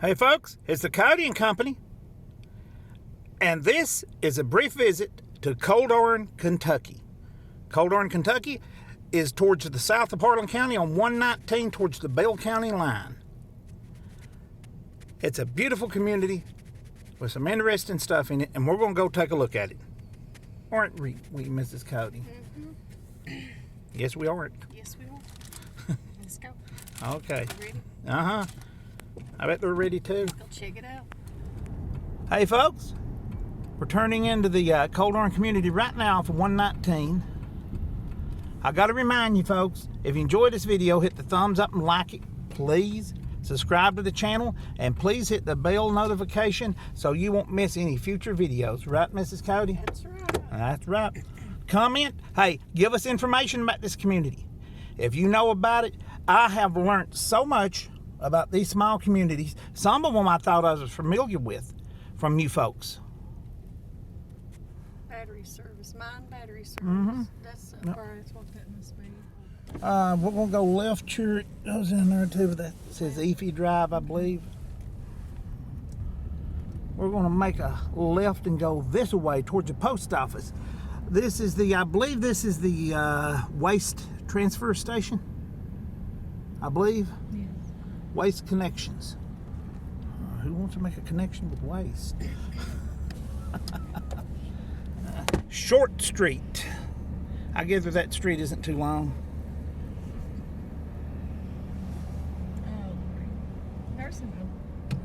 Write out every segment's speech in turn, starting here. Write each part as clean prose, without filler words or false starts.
Hey folks, it's the Coyote and Company, and this is a brief visit to Coldiron, Kentucky. Coldiron, Kentucky is towards the south of Harlan County on 119 towards the Bell County line. It's a beautiful community with some interesting stuff in it, and we're going to go take a look at it. Aren't we, Mrs. Coyote? Mm-hmm. Yes, we aren't. Yes, we are. Let's go. Okay. You ready? Uh-huh. I bet they're ready too. Go check it out. Hey folks, we're turning into the Coldiron community right now for 119. I got to remind you folks, if you enjoyed this video, hit the thumbs up and like it, please. Subscribe to the channel, and please hit the bell notification so you won't miss any future videos. Right, Mrs. Coyote? That's right. That's right. Comment. Hey, give us information about this community. If you know about it, I have learned so much about these small communities. Some of them I thought I was familiar with from you folks. Battery service. Mine battery service. Mm-hmm. That's Yep. that's what that must be. We're going to go left here. It goes in there too. That says Efi Drive, I believe. We're going to make a left and go this way towards the post office. This is the, I believe this is the waste transfer station. I believe. Yes. Waste Connections. Who wants to make a connection with waste? Short Street. I gather that street isn't too long. Oh, there's an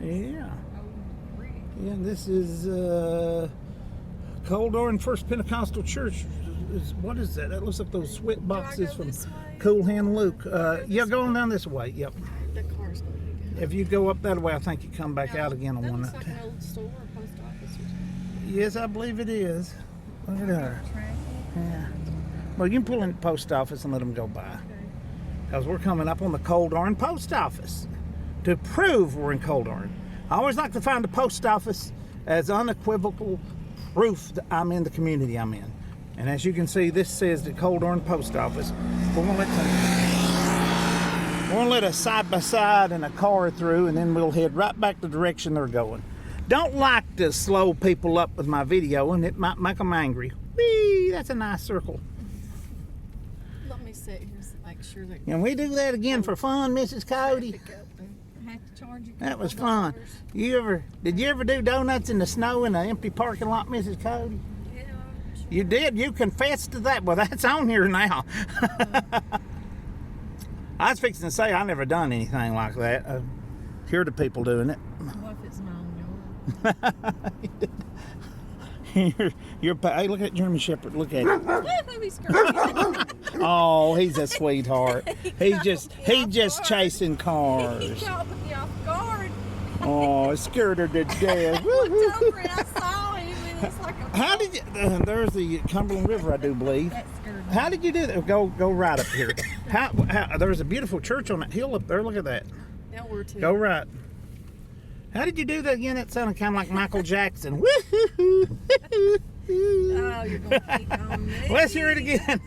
Yeah. old rig. Yeah, this is Coldiron First Pentecostal Church. What is that? That looks like those sweat boxes from Cool Hand Luke. Yeah, going down this way. Yep. The car's going to be good. If you go up that way, I think you come back out again on That one looks night. like an old store or post office or something. Yes, I believe it is. Look at her. Track. Yeah. Well, you can pull in the post office and let them go by. Okay. Because we're coming up on the Coldiron post office to prove we're in Coldiron. I always like to find the post office as unequivocal proof that I'm in the community I'm in. And as you can see, this says the Coldiron post office. We're going to let a side-by-side and a car through, and then we'll head right back the direction they're going. Don't like to slow people up with my video, and it might make them angry. Whee! That's a nice circle. Let me sit here and make sure that. Can we do that again for fun, Mrs. Coyote? I have to charge you. That was fun. Did you ever do donuts in the snow in an empty parking lot, Mrs. Coyote? Yeah. You did. You confessed to that. Well, that's on here now. I was fixing to say I never done anything like that. I heard of people doing it. What if it's my own yard? Hey, look at German Shepherd. Look at him. Let me skirt. Oh, he's a sweetheart. He just chasing cars. He caught me off guard. Oh, it scared her to death. I looked over and I saw him, and it's like a. How did you? There's the Cumberland River, I do believe. That scared me. How did you do that? Go right up here. How there's a beautiful church on that hill up there. Look at that. Now we're to. Go right. How did you do that again? That sounded kind of like Michael Jackson. Woo-hoo-hoo. Oh, you're going to keep on me. Let's hear it again.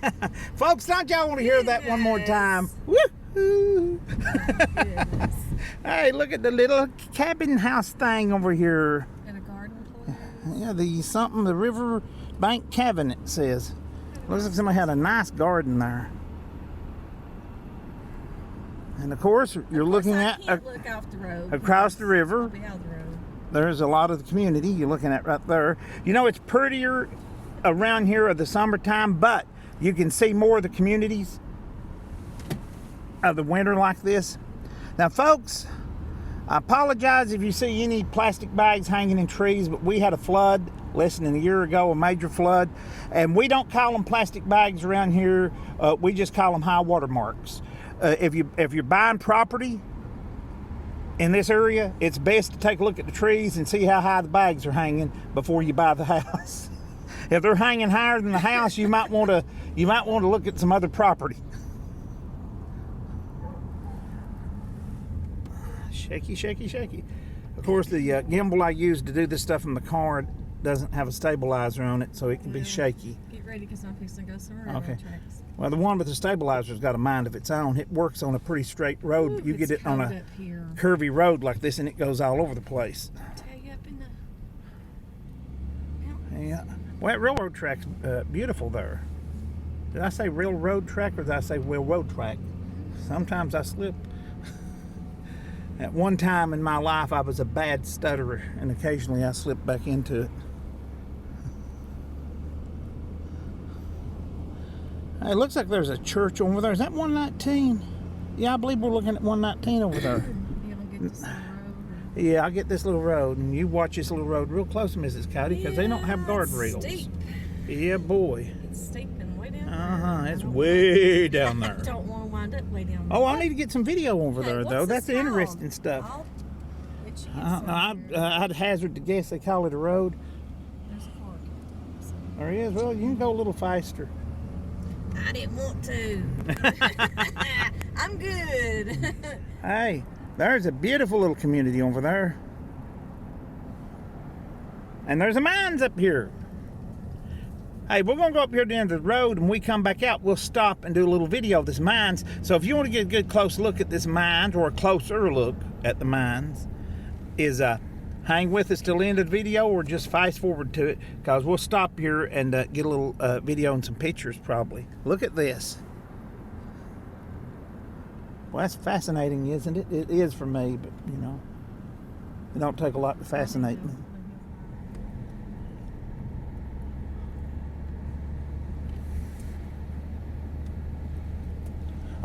Folks, don't y'all want to hear that one more time? Woo-hoo. Goodness. Hey, look at the little cabin house thing over here. In a garden place. Yeah, the river bank cabin, it says. Looks like somebody had a nice garden there. And of course, you're looking at Look off the road. across the river. I'll be out of the road. There's a lot of the community you're looking at right there. You know, it's prettier around here of the summertime, but you can see more of the communities of the winter like this. Now, folks, I apologize if you see any plastic bags hanging in trees, but we had a flood less than a year ago, a major flood, and we don't call them plastic bags around here. We just call them high water marks. If you're buying property in this area, it's best to take a look at the trees and see how high the bags are hanging before you buy the house. If they're hanging higher than the house, you might want to look at some other property. Shaky, shaky, shaky. Of course, the gimbal I use to do this stuff in the car doesn't have a stabilizer on it, so it can be shaky. Get ready because I'm fixing to go somewhere. Okay. Tracks. Well, the one with the stabilizer's got a mind of its own. It works on a pretty straight road, but you get it on a curvy road like this, and it goes all over the place. Tag up in the... Yeah. Well, that railroad track's beautiful there. Did I say railroad track or did I say railroad track? Sometimes I slip. At one time in my life, I was a bad stutterer, and occasionally I slipped back into it. Hey, it looks like there's a church over there. Is that 119? Yeah, I believe we're looking at 119 over there. You don't get this little road. Yeah, I'll get this little road, and you watch this little road real close, Mrs. Cody, because they don't have guardrails. Steep. Yeah, boy. It's steep and way down there. It's way down there. I don't want to wind up way down there. Oh, I need to get some video over there, What's though. this That's interesting called? stuff. I'll let you get I don't know. I'd hazard to guess they call it a road. There's a car. There he is. Well, you can go a little faster. I didn't want to. I'm good. Hey, there's a beautiful little community over there. And there's a mines up here. Hey, we're going to go up here to the end of the road, and when we come back out, we'll stop and do a little video of this mines. So if you want to get a good close look at this mines, or a closer look at the mines, is hang with us till the end of the video, or just fast forward to it, because we'll stop here and get a little video and some pictures probably. Look at this. Well, that's fascinating, isn't it? It is for me, but you know, it don't take a lot to fascinate me.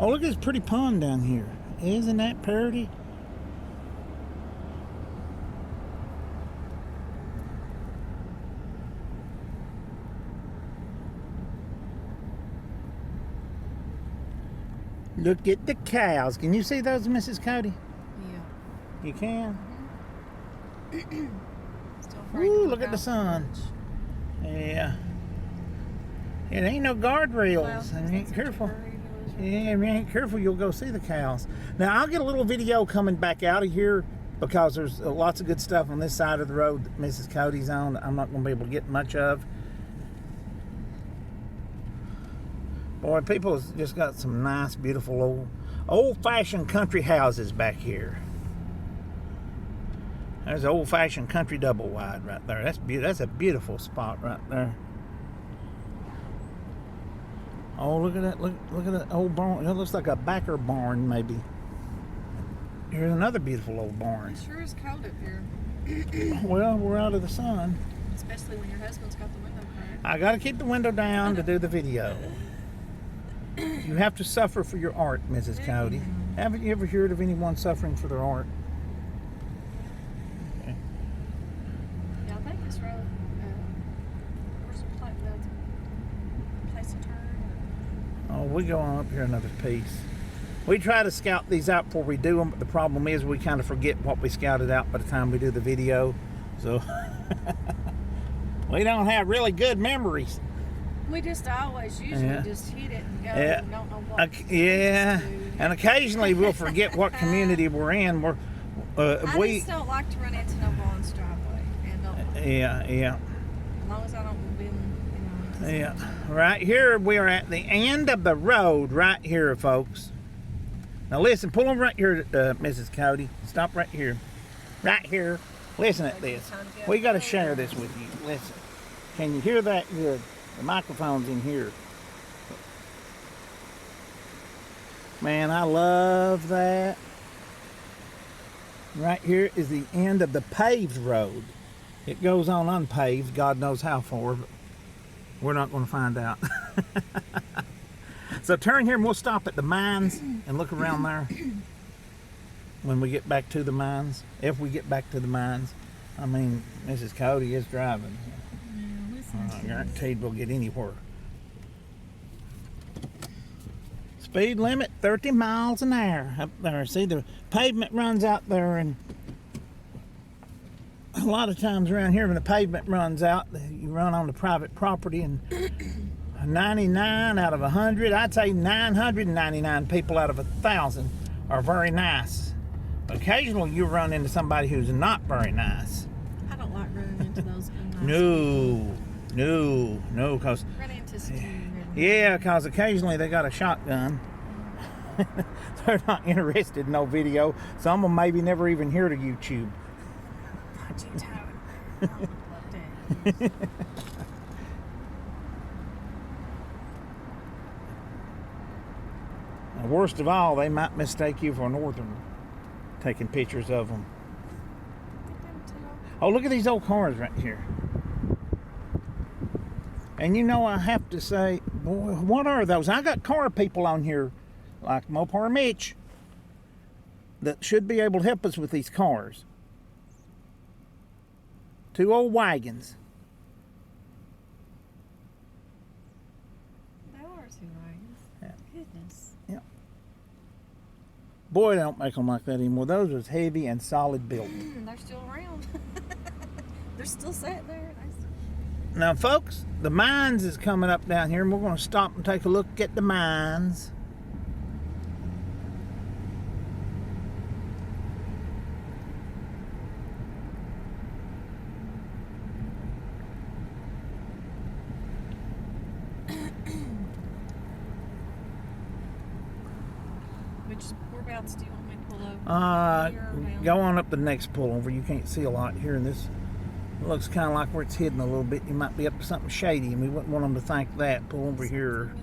Oh, look at this pretty pond down here. Isn't that pretty? Look at the cows. Can you see those, Mrs. Cody? Yeah. You can? Still afraid to Ooh, look look at the out sun. much. Yeah. It ain't no guardrails. Well, And you ain't that's such a careful. hurry, it was Yeah, if you ain't careful, you'll go see the cows. Now, I'll get a little video coming back out of here because there's lots of good stuff on this side of the road that Mrs. Cody's on that I'm not going to be able to get much of. Boy, people has just got some nice, beautiful, old-fashioned country houses back here. There's an old-fashioned country double wide right there. That's a beautiful spot right there. Oh, look at that! Look at that old barn. It looks like a backer barn, maybe. Here's another beautiful old barn. It sure is cold up here, Well, we're out of the sun. especially when your husband's got the window cracked. I got to keep the window down to do the video. You have to suffer for your art, Mrs. Cody. Haven't you ever heard of anyone suffering for their art? Okay. Yeah, I think this road, where's the place to turn? Oh, we go on up here another piece. We try to scout these out before we do them, but the problem is we kind of forget what we scouted out by the time we do the video. So we don't have really good memories. We just always usually just hit it and go. Yeah. And don't know what. Yeah, and occasionally we'll forget what community we're in. I just don't like to run into no Vaughn's driveway, and don't. Yeah. As long as I don't been, Yeah. Right here, we are at the end of the road. Right here, folks. Now listen, pull them right here, Mrs. Cody. Stop right here. Right here. Listen at this. We got to share this with you. Listen. Can you hear that good? The microphone's in here. Man, I love that. Right here is the end of the paved road. It goes on unpaved, God knows how far, but we're not going to find out. So turn here and we'll stop at the mines and look around there when we get back to the mines. If we get back to the mines. I mean, Mrs. Cody is driving. Guaranteed we'll get anywhere. Speed limit 30 miles an hour up there. See, the pavement runs out there, and a lot of times around here when the pavement runs out, you run on the private property, and 99 out of 100, I'd say 999 people out of 1,000 are very nice. Occasionally you run into somebody who's not very nice. I don't like running into those. No, because Run into just to Yeah, because occasionally they got a shotgun. They're not interested in no video. Some of them maybe never even hear to YouTube. And worst of all, they might mistake you for a northerner taking pictures of them. Oh, look at these old cars right here. And you know, I have to say, boy, what are those? I got car people on here, like Mopar Mitch, that should be able to help us with these cars. Two old wagons. They are two wagons. Yeah. Goodness. Yeah. Boy, they don't make them like that anymore. Those was heavy and solid built. They're still around. They're still sitting there. Now, folks, the mines is coming up down here, and we're going to stop and take a look at the mines. Whereabouts do you want me to pull over? Go on up the next pullover. You can't see a lot here in this. It looks kind of like where it's hidden a little bit. You might be up to something shady, and we wouldn't want them to think that. Pull over here.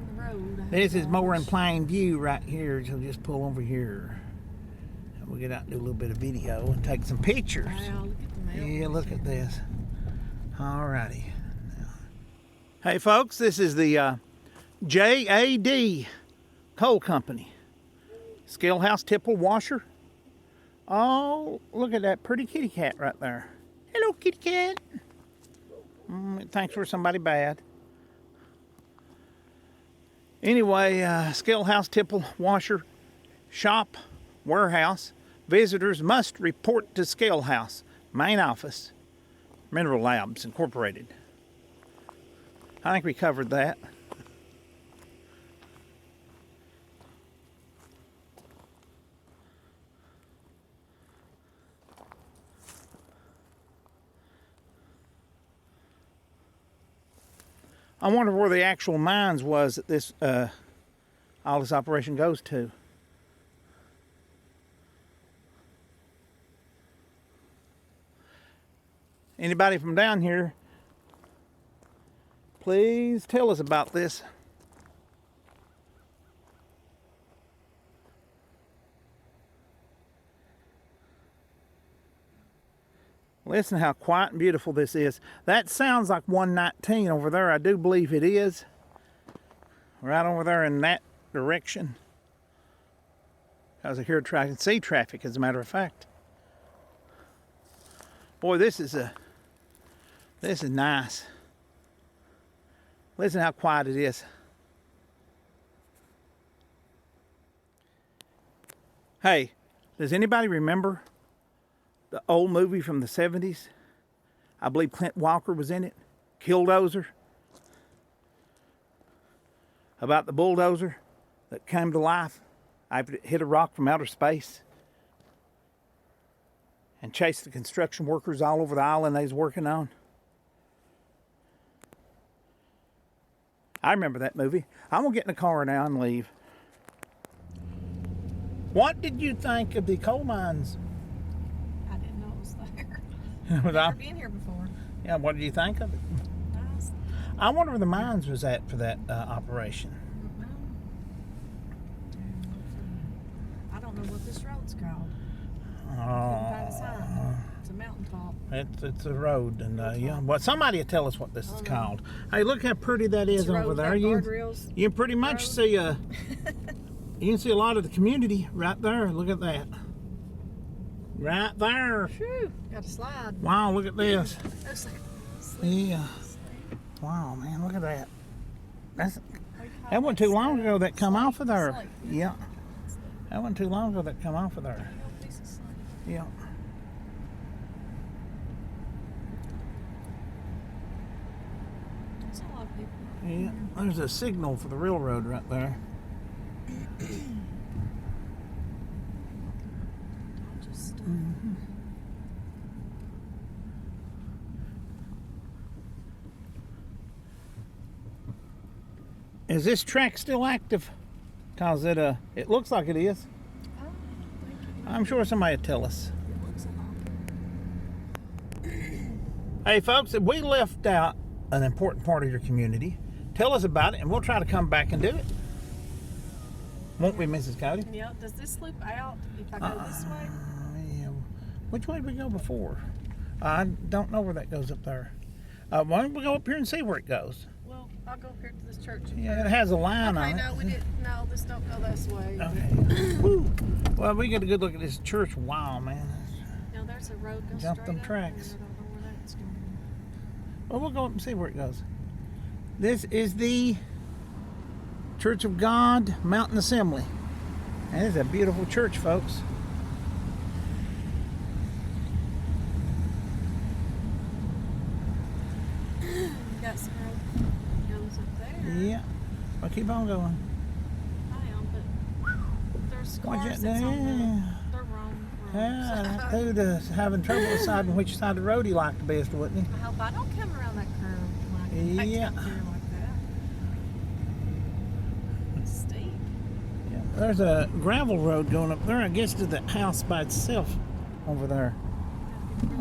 This is more in plain view right here, so just pull over here. And we'll get out and do a little bit of video and take some pictures. Wow, look at the Yeah, look at this. Alrighty. Hey, folks, this is the JAD Coal Company. Scale House Tipple washer. Oh, look at that pretty kitty cat right there. Hello, kitty cat. It thinks we're somebody bad. Anyway, Scale House Tipple washer shop warehouse. Visitors must report to Scale House main office, Mineral Labs Incorporated. I think we covered that. I wonder where the actual mines was that this all this operation goes to. Anybody from down here, please tell us about this. Listen how quiet and beautiful this is. That sounds like 119 over there. I do believe it is. Right over there in that direction. Because I hear traffic, see traffic as a matter of fact. Boy, this is nice. Listen how quiet it is. Hey, does anybody remember the old movie from the 70s? I believe Clint Walker was in it. Killdozer. About the bulldozer that came to life after it hit a rock from outer space and chased the construction workers all over the island they was working on. I remember that movie. I'm going to get in the car now and leave. What did you think of the coal mines? I didn't know it was there. Was I've never been here before. Yeah, what did you think of it? Nice. I wonder where the mines was at for that operation. I don't know what this road's called. Oh, It's a mountaintop. it's a road, and yeah. Well, somebody will tell us what this is called. Hey, look how pretty that is over there. You can pretty much see you can see a lot of the community right there. Look at that. Right there. Phew, got a slide. Wow, look at this. No slide. Yeah. Wow, man, look at that. That wasn't too long ago that come off of there. Yeah. That wasn't too long ago that come off of there. Yeah. There's a lot of people. Yeah. There's a signal for the railroad right there. Mm-hmm. Is this track still active? Cause it looks like it is. Oh, thank you. I'm sure somebody will tell us. It looks like Hey folks, if we left out an important part of your community, tell us about it and we'll try to come back and do it. Won't we, Mrs. Cody? Yeah, does this loop out if I go this way? Yeah. Which way did we go before? I don't know where that goes up there. Why don't we go up here and see where it goes? Well, I'll go up here to this church. Yeah, it has a line on Okay, it. no, we didn't. No, this don't go this way. Okay. Woo. Well, we get a good look at this church. Wow, man. Now there's a road goes Jump straight them up tracks. there. I don't know where that's going. Well, we'll go up and see where it goes. This is the Church of God Mountain Assembly. And it's a beautiful church, folks. Got some road goes up there. Yeah. Well, keep on going. I am, but there's What'd cars you that's on do? the wrong road. Yeah, that dude is having trouble deciding which side of the road he liked the best, wouldn't he? I hope I don't come around that curve like Yeah. I come through like that. It's steep. Yeah. There's a gravel road going up there, I guess, to the house by itself over there.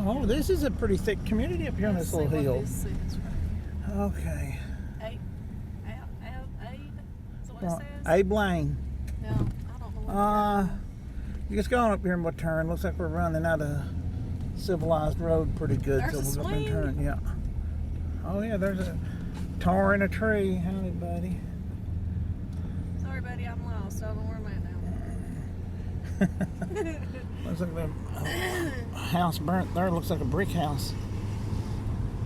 Oh, this is a pretty thick community up here on this little hill. This is right Okay. here. Abe. Is that what Well, it says? Abe Lane. No, I don't know what You just go on up here and we'll turn. Looks like we're running out of civilized road pretty good. There's a So we'll go up and swing. turn. Yeah. Oh yeah, there's a tar in a tree. Howdy, buddy. Sorry, buddy, I'm lost. I don't know where I'm at now. Looks like the house burnt there. Looks like a brick house.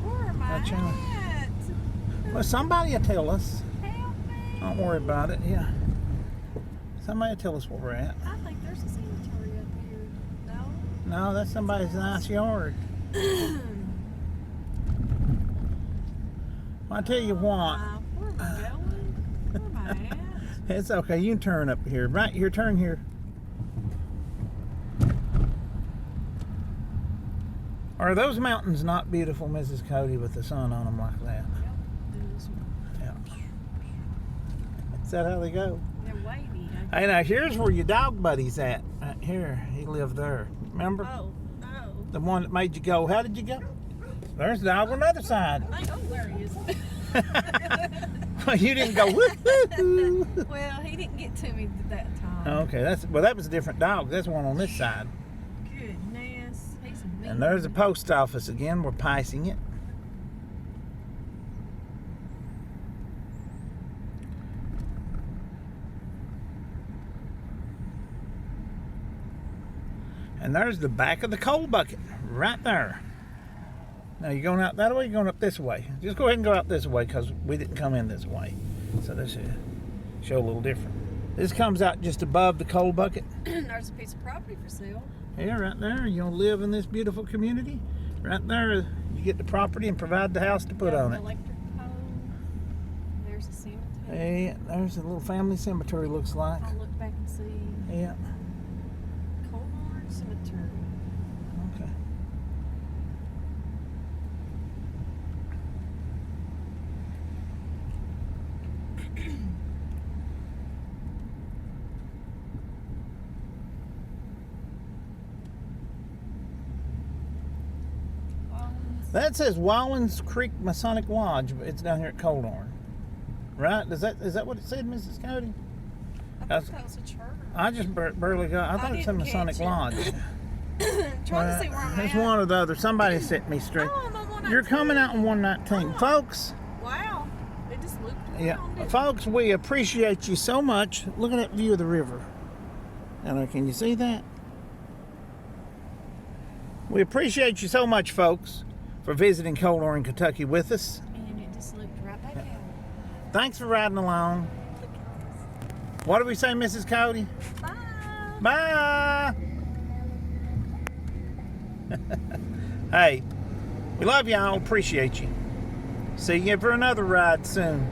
Where am I Gotcha. at? Well, somebody will tell us. Help me. Don't worry about it. Yeah. Somebody will tell us where we're at. I think there's a cemetery up here. No? No, that's somebody's nice yard. Well, I tell you what. Where am I going? Where am I at? It's okay. You can turn up here. Right here. Turn here. Are those mountains not beautiful, Mrs. Cody, with the sun on them like that? Yep, do this one. Yeah. Is that how they go? They're wavy. Hey, now here's where your dog buddy's at. Right here. He lived there. Remember? Oh, no. The one that made you go, how did you go? There's the dog on the other side. Oh, there he is. Well, you didn't go, woo-hoo-hoo. Well, he didn't get to me that time. Okay, that was a different dog. That's one on this side. Goodness. He's mean. And there's the post office again. We're passing it. And there's the back of the coal bucket right there. Now you're going out that way, you're going up this way. Just go ahead and go out this way because we didn't come in this way. So this should show a little different. This comes out just above the coal bucket. There's a piece of property for sale. Yeah, right there. You want to live in this beautiful community? Right there, you get the property and provide the house to put Got on an it. electric pole. There's a cemetery. Hey, there's a little family cemetery, looks like. I'll look back and see. Yeah. Coldiron Cemetery. Okay. That says Wallens Creek Masonic Lodge, but it's down here at Coldiron. Right? Is that what it said, Mrs. Cody? I thought that was a church. I just barely got. I thought it said didn't Masonic catch it. Lodge. Trying to see where I'm It's at. one or the other. Somebody set me straight. Oh, I'm on 119. You're coming out on 119, Oh. folks. Wow. It just looped around. Yeah, didn't it? folks, we appreciate you so much. Look at that view of the river. Now, can you see that? We appreciate you so much, folks, for visiting Coldiron, Kentucky with us. And it just looped right back out. Thanks for riding along. What do we say, Mrs. Cody? Bye. Bye. Hey, we love y'all. Appreciate you. See you for another ride soon.